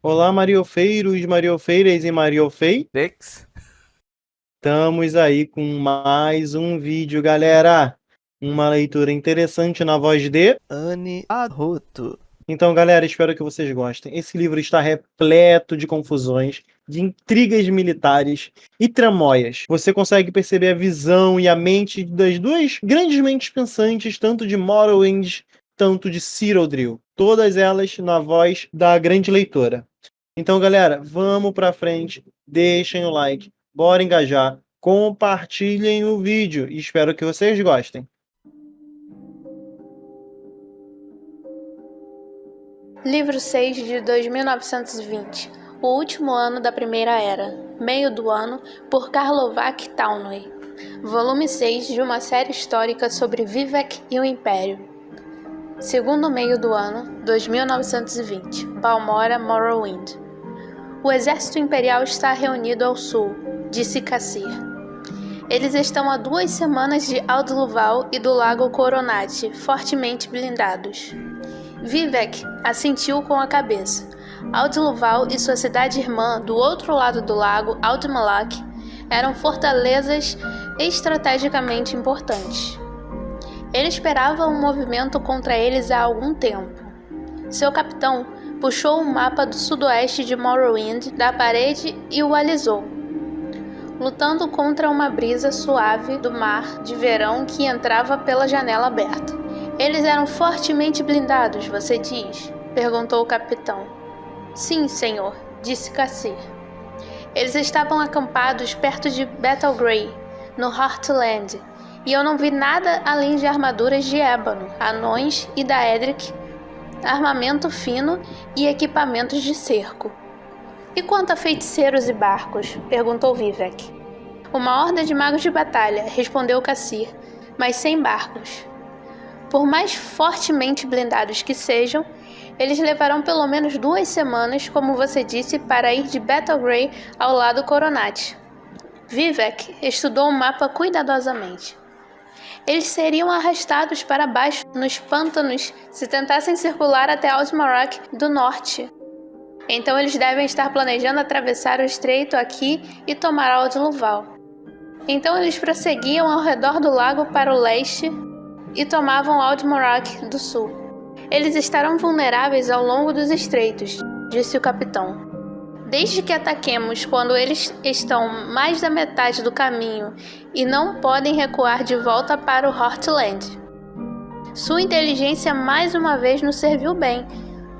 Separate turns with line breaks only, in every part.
Olá, mariofeiros, mariofeiras e mariofei.
Dex.
Estamos aí com mais um vídeo, galera. Uma leitura interessante na voz de...
Anne Arroto.
Então, galera, espero que vocês gostem. Esse livro está repleto de confusões, de intrigas militares e tramóias. Você consegue perceber a visão e a mente das duas grandes mentes pensantes, tanto de Morrowind, tanto de Cyrodiil. Todas elas na voz da grande leitora. Então, galera, vamos pra frente, deixem o like, bora engajar, compartilhem o vídeo e espero que vocês gostem.
Livro 6 de 2920, O Último Ano da Primeira Era, Meio do Ano, por Karlovac Townley. Volume 6 de uma série histórica sobre Vivec e o Império. Segundo meio do ano, 2920, Balmora, Morrowind. O exército imperial está reunido ao sul, disse Cassir. Eles estão há 2 semanas de Aldluval e do Lago Coronati, fortemente blindados. Vivec assentiu com a cabeça. Aldluval e sua cidade-irmã do outro lado do lago, Aldmalak, eram fortalezas estrategicamente importantes. Ele esperava um movimento contra eles há algum tempo. Seu capitão puxou um mapa do sudoeste de Morrowind da parede e o alisou, lutando contra uma brisa suave do mar de verão que entrava pela janela aberta. Eles eram fortemente blindados, você diz? Perguntou o capitão. Sim, senhor, disse Cassir. Eles estavam acampados perto de Battlegrey, no Heartland, e eu não vi nada além de armaduras de ébano, anões e daedric, armamento fino e equipamentos de cerco. E quanto a feiticeiros e barcos? Perguntou Vivec. Uma horda de magos de batalha, respondeu Cassir, mas sem barcos. Por mais fortemente blindados que sejam, eles levarão pelo menos 2 semanas, como você disse, para ir de Battlegrey ao lado Coronati. Vivec estudou o mapa cuidadosamente. Eles seriam arrastados para baixo nos pântanos se tentassem circular até Aldmarak do norte. Então eles devem estar planejando atravessar o estreito aqui e tomar Aldluval. Então eles prosseguiam ao redor do lago para o leste e tomavam Aldmarak do sul. Eles estarão vulneráveis ao longo dos estreitos, disse o capitão. Desde que ataquemos quando eles estão mais da metade do caminho e não podem recuar de volta para o Heartland. Sua inteligência mais uma vez nos serviu bem,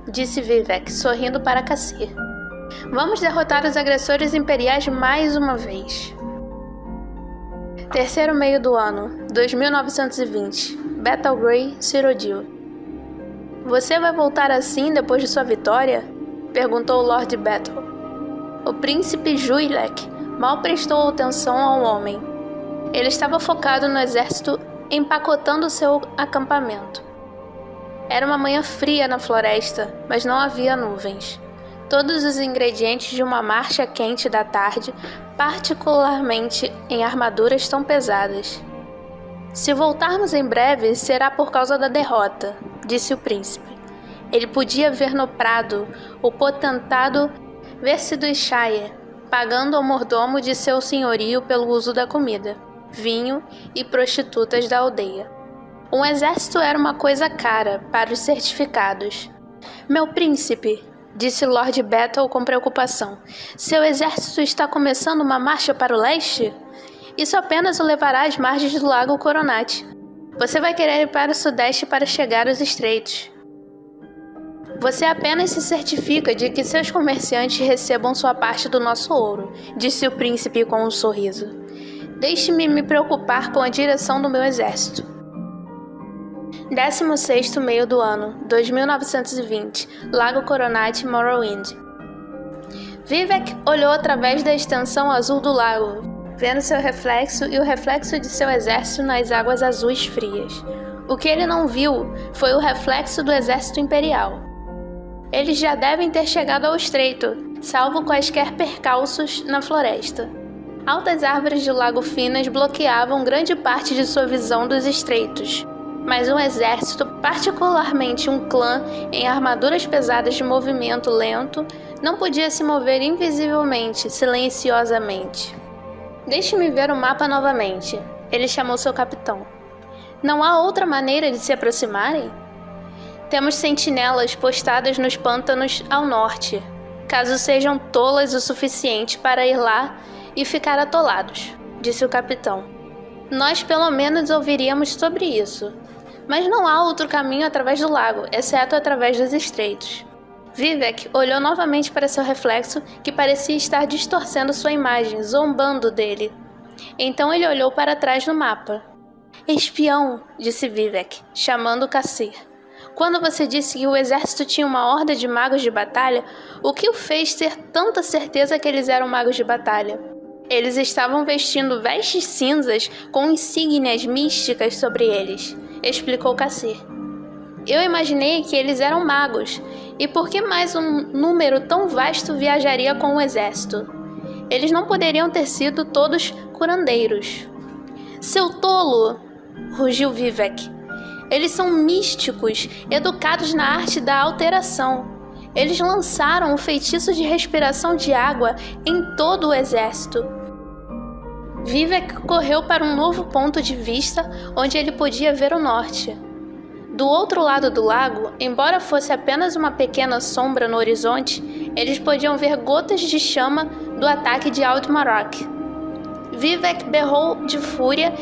disse Vivec, sorrindo para Cassir. Vamos derrotar os agressores imperiais mais uma vez. Terceiro meio do ano, 2920, Battlegrey, Cyrodiil. Você vai voltar assim depois de sua vitória? Perguntou Lord Battle. O príncipe Juilek mal prestou atenção ao homem. Ele estava focado no exército empacotando seu acampamento. Era uma manhã fria na floresta, mas não havia nuvens. Todos os ingredientes de uma marcha quente da tarde, particularmente em armaduras tão pesadas. Se voltarmos em breve, será por causa da derrota, disse o príncipe. Ele podia ver no prado o potentado Versidushaye pagando ao mordomo de seu senhorio pelo uso da comida, vinho e prostitutas da aldeia. Um exército era uma coisa cara para os certificados. Meu príncipe, disse Lord Battle com preocupação, seu exército está começando uma marcha para o leste? Isso apenas o levará às margens do lago Coronati. Você vai querer ir para o sudeste para chegar aos estreitos. Você apenas se certifica de que seus comerciantes recebam sua parte do nosso ouro, disse o príncipe com um sorriso. Deixe-me me preocupar com a direção do meu exército. 16º meio do ano, 2920, Lago Coronati, Morrowind. Vivec olhou através da extensão azul do lago, vendo seu reflexo e o reflexo de seu exército nas águas azuis frias. O que ele não viu foi o reflexo do exército imperial. Eles já devem ter chegado ao estreito, salvo quaisquer percalços na floresta. Altas árvores do lago finas bloqueavam grande parte de sua visão dos estreitos, mas um exército, particularmente um clã em armaduras pesadas de movimento lento, Não podia se mover invisivelmente, silenciosamente. Deixe-me ver o mapa novamente. Ele chamou seu capitão. Não há outra maneira de se aproximarem? Temos sentinelas postadas nos pântanos ao norte, caso sejam tolas o suficiente para ir lá e ficar atolados, disse o capitão. Nós pelo menos ouviríamos sobre isso. Mas não há outro caminho através do lago, exceto através dos estreitos. Vivek olhou novamente para seu reflexo, que parecia estar distorcendo sua imagem, zombando dele. Então ele olhou para trás no mapa. Espião, disse Vivek, chamando Cassir. Quando você disse que o exército tinha uma horda de magos de batalha, o que o fez ter tanta certeza que eles eram magos de batalha? Eles estavam vestindo vestes cinzas com insígnias místicas sobre eles, explicou Cassir. Eu imaginei que eles eram magos, e por que mais um número tão vasto viajaria com o exército? Eles não poderiam ter sido todos curandeiros. Seu tolo! Rugiu Vivek. Eles são místicos, educados na arte da alteração. Eles lançaram o feitiço de respiração de água em todo o exército. Vivek correu para um novo ponto de vista onde ele podia ver o norte. Do outro lado do lago, embora fosse apenas uma pequena sombra no horizonte, eles podiam ver gotas de chama do ataque de Aldmarok. Vivek berrou de fúria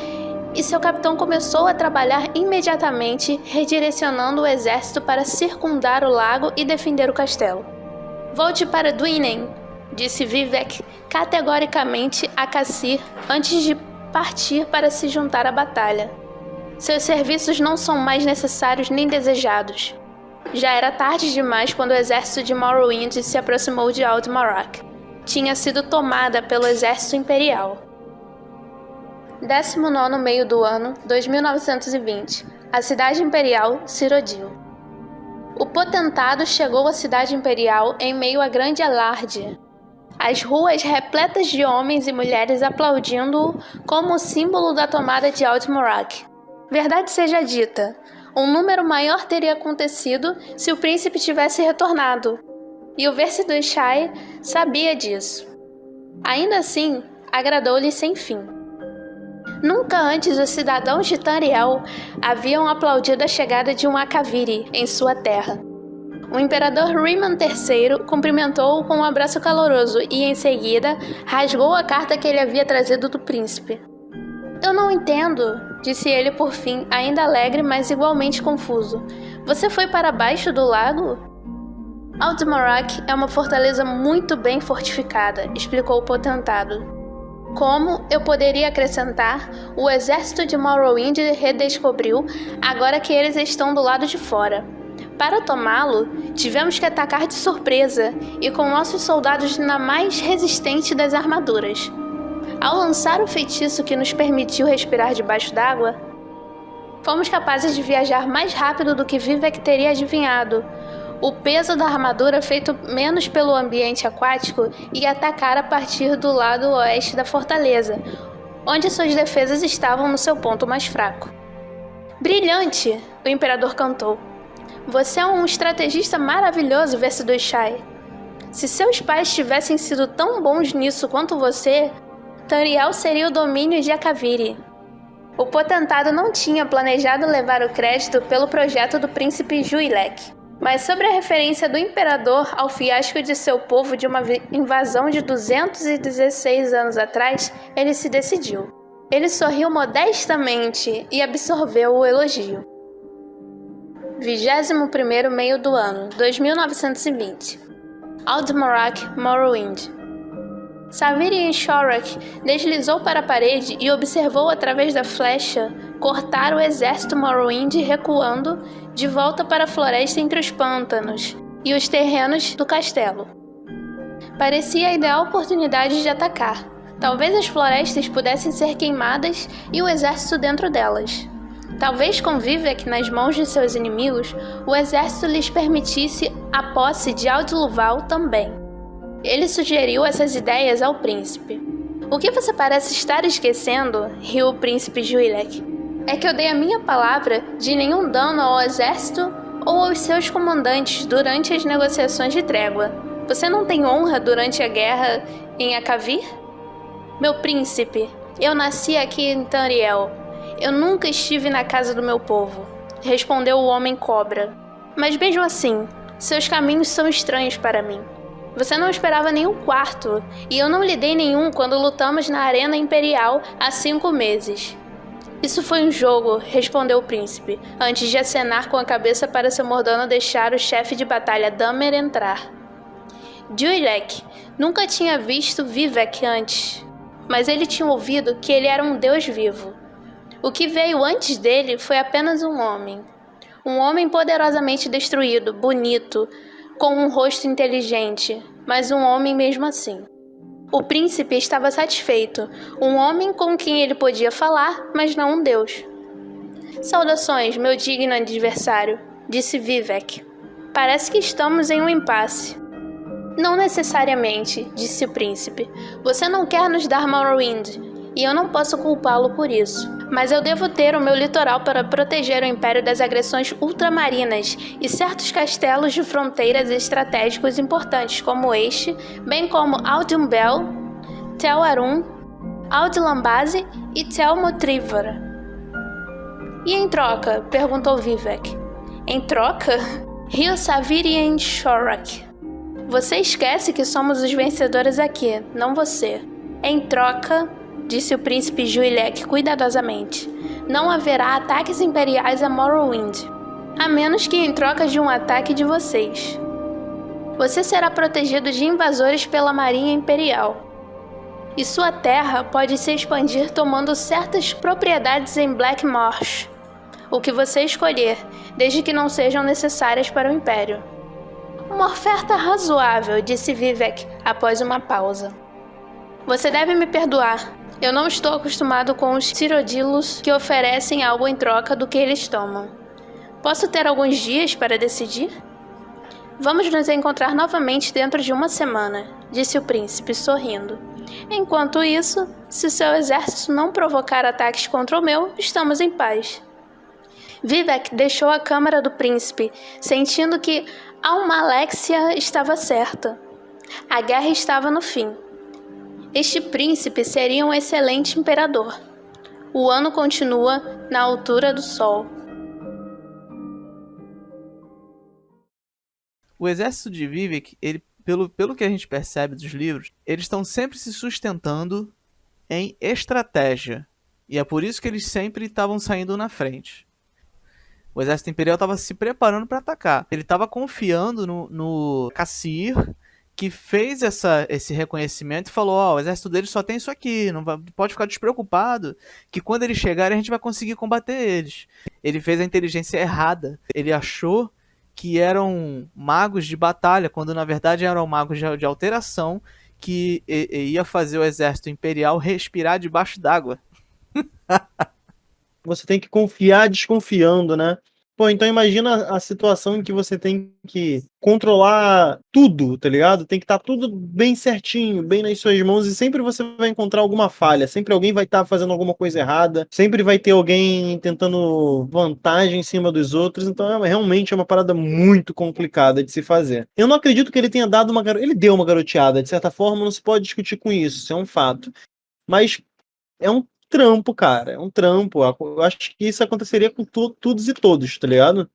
e seu capitão começou a trabalhar imediatamente, redirecionando o exército para circundar o lago e defender o castelo. Volte para Dwynwen, disse Vivek categoricamente a Cassir antes de partir para se juntar à batalha. Seus serviços não são mais necessários nem desejados. Já era tarde demais quando o exército de Morrowind se aproximou de Aldmarok. Tinha sido tomada pelo exército imperial. 19º meio do ano 2920. A cidade imperial Cyrodiil. O potentado chegou à cidade imperial em meio a grande alarde. As ruas repletas de homens e mulheres aplaudindo-o como símbolo da tomada de Aldmarok. Verdade seja dita, um número maior teria acontecido se o príncipe tivesse retornado, e o Versidue-Shai sabia disso. Ainda assim, agradou-lhe sem fim. Nunca antes os cidadãos de Tamriel haviam aplaudido a chegada de um Akaviri em sua terra. O imperador Riemann III cumprimentou-o com um abraço caloroso e, em seguida, rasgou a carta que ele havia trazido do príncipe. Eu não entendo, disse ele por fim, ainda alegre, mas igualmente confuso. Você foi para baixo do lago? Aldmarok é uma fortaleza muito bem fortificada, explicou o potentado. Como eu poderia acrescentar, o exército de Morrowind redescobriu agora que eles estão do lado de fora. Para tomá-lo, tivemos que atacar de surpresa e com nossos soldados na mais resistente das armaduras. Ao lançar o feitiço que nos permitiu respirar debaixo d'água, fomos capazes de viajar mais rápido do que Vivek teria adivinhado. O peso da armadura feito menos pelo ambiente aquático e atacar a partir do lado oeste da fortaleza, onde suas defesas estavam no seu ponto mais fraco. Brilhante! O imperador cantou. Você é um estrategista maravilhoso, Versidue-Shai. Se seus pais tivessem sido tão bons nisso quanto você, Tamriel seria o domínio de Akaviri. O potentado não tinha planejado levar o crédito pelo projeto do príncipe Juilek, mas sobre a referência do imperador ao fiasco de seu povo de uma invasão de 216 anos atrás, ele se decidiu. Ele sorriu modestamente e absorveu o elogio. 21º meio do ano 2920. Aldmarok, Morrowind. Savirian Shorak deslizou para a parede e observou através da flecha cortar o exército Morrowind recuando de volta para a floresta entre os pântanos e os terrenos do castelo. Parecia a ideal oportunidade de atacar. Talvez as florestas pudessem ser queimadas e o exército dentro delas. Talvez com Vivek nas mãos de seus inimigos, o exército lhes permitisse a posse de Aldluval também. Ele sugeriu essas ideias ao príncipe. O que você parece estar esquecendo, riu o príncipe Juilek, é que eu dei a minha palavra de nenhum dano ao exército ou aos seus comandantes durante as negociações de trégua. Você não tem honra durante a guerra em Akavir? Meu príncipe, eu nasci aqui em Tamriel. Eu nunca estive na casa do meu povo, respondeu o homem cobra. Mas mesmo assim, seus caminhos são estranhos para mim. Você não esperava nenhum quarto, e eu não lhe dei nenhum quando lutamos na Arena Imperial há 5 meses. Isso foi um jogo, respondeu o príncipe, antes de acenar com a cabeça para seu mordomo deixar o chefe de batalha Damer entrar. Juilek nunca tinha visto Vivek antes, mas ele tinha ouvido que ele era um deus vivo. O que veio antes dele foi apenas um homem poderosamente destruído, bonito, com um rosto inteligente, mas um homem mesmo assim. O príncipe estava satisfeito, um homem com quem ele podia falar, mas não um deus. Saudações, meu digno adversário, disse Vivek. Parece que estamos em um impasse. Não necessariamente, disse o príncipe. Você não quer nos dar Morrowind, e eu não posso culpá-lo por isso. Mas eu devo ter o meu litoral para proteger o Império das agressões ultramarinas e certos castelos de fronteiras estratégicos importantes como este, bem como Aldumbel, Tel Arum, Aldlambase e Tel Motrivora. E em troca? Perguntou Vivek. Em troca? Rio Savirian Shorak. Você esquece que somos os vencedores aqui, não você. Em troca, disse o príncipe Juilek cuidadosamente, não haverá ataques imperiais a Morrowind, a menos que em troca de um ataque de vocês. Você será protegido de invasores pela Marinha Imperial. E sua terra pode se expandir tomando certas propriedades em Black Marsh, o que você escolher, desde que não sejam necessárias para o Império. Uma oferta razoável, disse Vivek após uma pausa. Você deve me perdoar. Eu não estou acostumado com os Cyrodiilos que oferecem algo em troca do que eles tomam. Posso ter alguns dias para decidir? Vamos nos encontrar novamente dentro de 1 semana, disse o príncipe, sorrindo. Enquanto isso, se seu exército não provocar ataques contra o meu, estamos em paz. Vivek deixou a câmara do príncipe, sentindo que Almalexia estava certa. A guerra estava no fim. Este príncipe seria um excelente imperador. O ano continua na altura do sol.
O exército de Vivek, ele, pelo que a gente percebe dos livros, eles estão sempre se sustentando em estratégia. E é por isso que eles sempre estavam saindo na frente. O exército imperial estava se preparando para atacar. Ele estava confiando no Cassir, que fez esse reconhecimento e falou, o exército dele só tem isso aqui, não pode ficar despreocupado, que quando eles chegarem a gente vai conseguir combater eles. Ele fez a inteligência errada. Ele achou que eram magos de batalha, quando na verdade eram magos de alteração, que ia fazer o exército imperial respirar debaixo d'água.
Você tem que confiar desconfiando, né? Pô, então imagina a situação em que você tem que controlar tudo, tá ligado? Tem que estar tudo bem certinho, bem nas suas mãos, e sempre você vai encontrar alguma falha, sempre alguém vai estar fazendo alguma coisa errada, sempre vai ter alguém tentando vantagem em cima dos outros, então realmente é uma parada muito complicada de se fazer. Eu não acredito que ele tenha dado ele deu uma garoteada, de certa forma não se pode discutir com isso é um fato. Mas é um trampo, cara. É um trampo. Eu acho que isso aconteceria com todos e todos, tá ligado?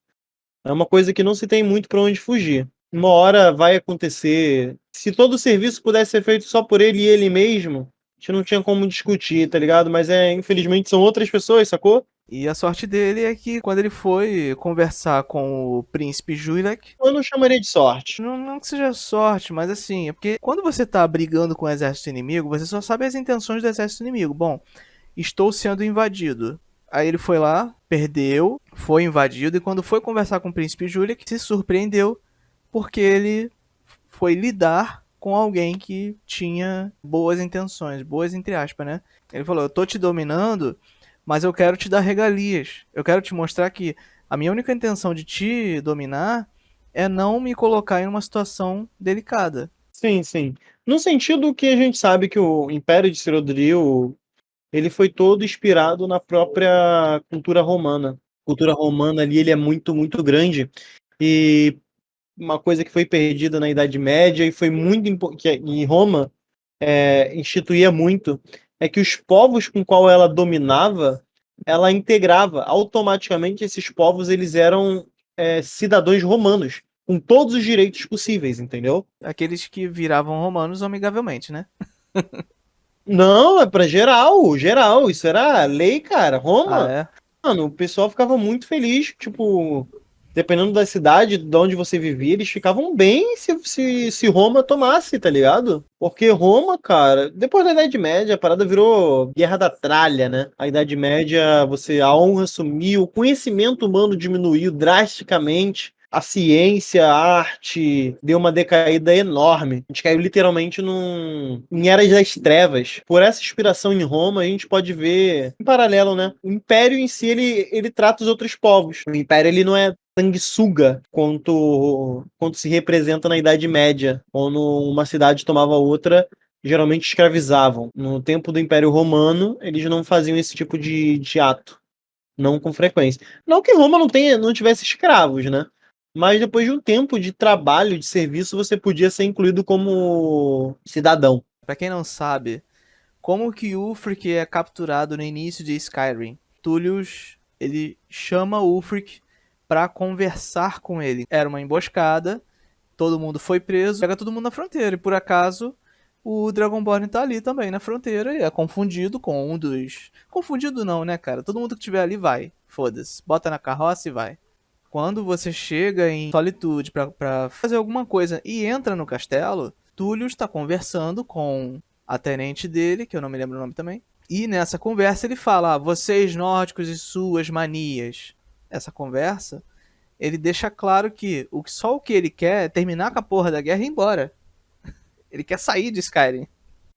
É uma coisa que não se tem muito pra onde fugir. Uma hora vai acontecer. Se todo o serviço pudesse ser feito só por ele e ele mesmo, a gente não tinha como discutir, tá ligado? Mas infelizmente são outras pessoas, sacou?
E a sorte dele é que quando ele foi conversar com o príncipe Juilek...
Eu não chamaria de sorte.
Não que seja sorte, mas assim, é porque quando você tá brigando com o exército inimigo, você só sabe as intenções do exército inimigo. Bom, estou sendo invadido. Aí ele foi lá, perdeu, foi invadido, e quando foi conversar com o príncipe Juilek, se surpreendeu, porque ele foi lidar com alguém que tinha boas intenções, boas entre aspas, né? Ele falou, eu tô te dominando, mas eu quero te dar regalias. Eu quero te mostrar que a minha única intenção de te dominar é não me colocar em uma situação delicada.
Sim, sim. No sentido que a gente sabe que o Império de Cyrodiil, ele foi todo inspirado na própria cultura romana. A cultura romana ali, ele é muito, muito grande. E uma coisa que foi perdida na Idade Média e foi muito e Roma instituía muito, é que os povos com qual ela dominava, ela integrava automaticamente esses povos, eles eram cidadãos romanos, com todos os direitos possíveis, entendeu?
Aqueles que viravam romanos amigavelmente, né?
Não, é pra geral, geral, isso era lei, cara.
Ah,
Roma,
é?
mano, o pessoal ficava muito feliz, tipo, dependendo da cidade, de onde você vivia, eles ficavam bem se Roma tomasse, tá ligado? Porque Roma, cara, depois da Idade Média, a parada virou Guerra da Tralha, né? A Idade Média, a honra sumiu, o conhecimento humano diminuiu drasticamente. A ciência, a arte deu uma decaída enorme. A gente caiu literalmente em eras das trevas. Por essa inspiração em Roma, a gente pode ver em paralelo, né? O Império em si, ele trata os outros povos. O Império, ele não é sanguessuga quanto se representa na Idade Média, quando uma cidade tomava outra, geralmente escravizavam. No tempo do Império Romano, eles não faziam esse tipo de ato, não com frequência. Não que Roma não tivesse escravos, né? Mas depois de um tempo de trabalho, de serviço, você podia ser incluído como cidadão.
Pra quem não sabe, como que Ulfric é capturado no início de Skyrim? Tullius, ele chama Ulfric pra conversar com ele. Era uma emboscada, todo mundo foi preso, pega todo mundo na fronteira. E por acaso, o Dragonborn tá ali também na fronteira e é confundido com um dos... Confundido não, né, cara? Todo mundo que tiver ali vai. Foda-se. Bota na carroça e vai. Quando você chega em Solitude pra fazer alguma coisa e entra no castelo, Tullius está conversando com a tenente dele, que eu não me lembro o nome também. E nessa conversa ele fala, vocês nórdicos e suas manias. Essa conversa, ele deixa claro que só o que ele quer é terminar com a porra da guerra e ir embora. Ele quer sair de Skyrim.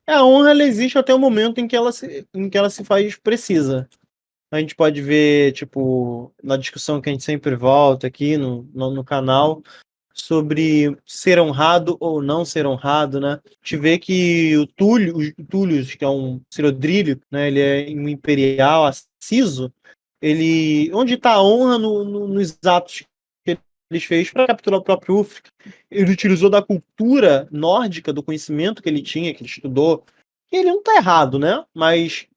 A honra, ela existe até o momento em que ela se faz precisa. A gente pode ver, tipo, na discussão que a gente sempre volta aqui no canal, sobre ser honrado ou não ser honrado, né? A gente vê que o Túlio, que é um Cirodrílio, né? Ele é um imperial, aciso, onde está a honra nos atos que ele fez para capturar o próprio Ulfric? Ele utilizou da cultura nórdica, do conhecimento que ele tinha, que ele estudou, e ele não está errado, né? Mas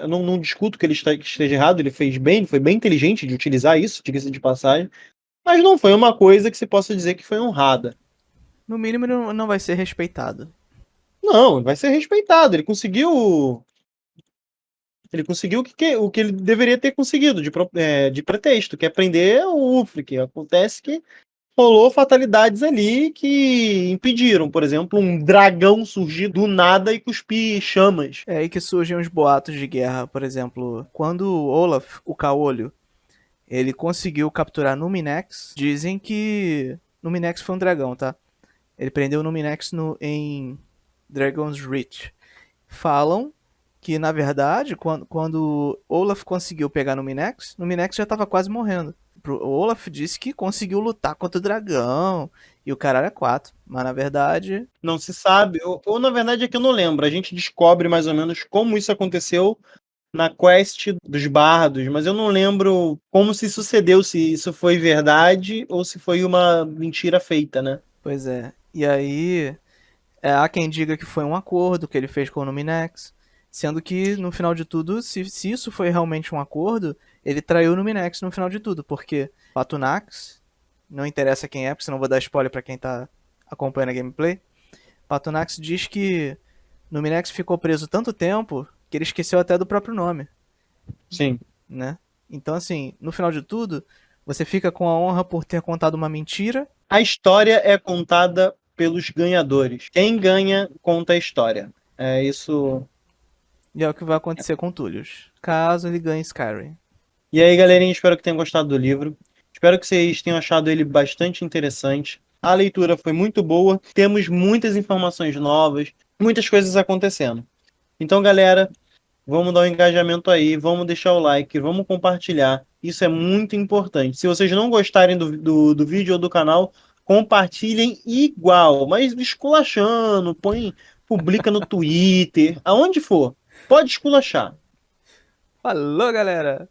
eu não discuto que ele que esteja errado, ele fez bem, ele foi bem inteligente de utilizar isso, diga-se de passagem, mas não foi uma coisa que se possa dizer que foi honrada.
No mínimo ele não vai ser respeitado.
Não, vai ser respeitado. Ele conseguiu o que ele deveria ter conseguido de pretexto, que é prender o Ulfric. Acontece que rolou fatalidades ali que impediram, por exemplo, um dragão surgir do nada e cuspir chamas.
É aí que surgem os boatos de guerra, por exemplo, quando Olaf, o Caolho, ele conseguiu capturar Numinex, dizem que Numinex foi um dragão, tá? Ele prendeu Numinex em Dragon's Reach. Falam que, na verdade, quando Olaf conseguiu pegar Numinex já estava quase morrendo. O Olaf disse que conseguiu lutar contra o dragão e o caralho é 4. Mas, na verdade...
Não se sabe, ou na verdade é que eu não lembro. A gente descobre mais ou menos como isso aconteceu na quest dos bardos, mas eu não lembro como se sucedeu, se isso foi verdade ou se foi uma mentira feita, né?
Pois é. E aí, há quem diga que foi um acordo que ele fez com o Numinex, sendo que, no final de tudo, se isso foi realmente um acordo, ele traiu o Numinex no final de tudo, porque Patunax, não interessa quem é, porque senão vou dar spoiler pra quem tá acompanhando a gameplay, Patunax diz que Numinex ficou preso tanto tempo que ele esqueceu até do próprio nome.
Sim.
Né? Então, assim, no final de tudo, você fica com a honra por ter contado uma mentira.
A história é contada pelos ganhadores. Quem ganha, conta a história. É isso.
E é o que vai acontecer com Tullius, caso ele ganhe Skyrim.
E aí, galerinha, espero que tenham gostado do livro. Espero que vocês tenham achado ele bastante interessante. A leitura foi muito boa. Temos muitas informações novas, muitas coisas acontecendo. Então, galera, vamos dar um engajamento aí, vamos deixar o like, vamos compartilhar. Isso é muito importante. Se vocês não gostarem do vídeo ou do canal, compartilhem igual, mas esculachando, publica no Twitter, aonde for. Pode esculachar.
Falou, galera!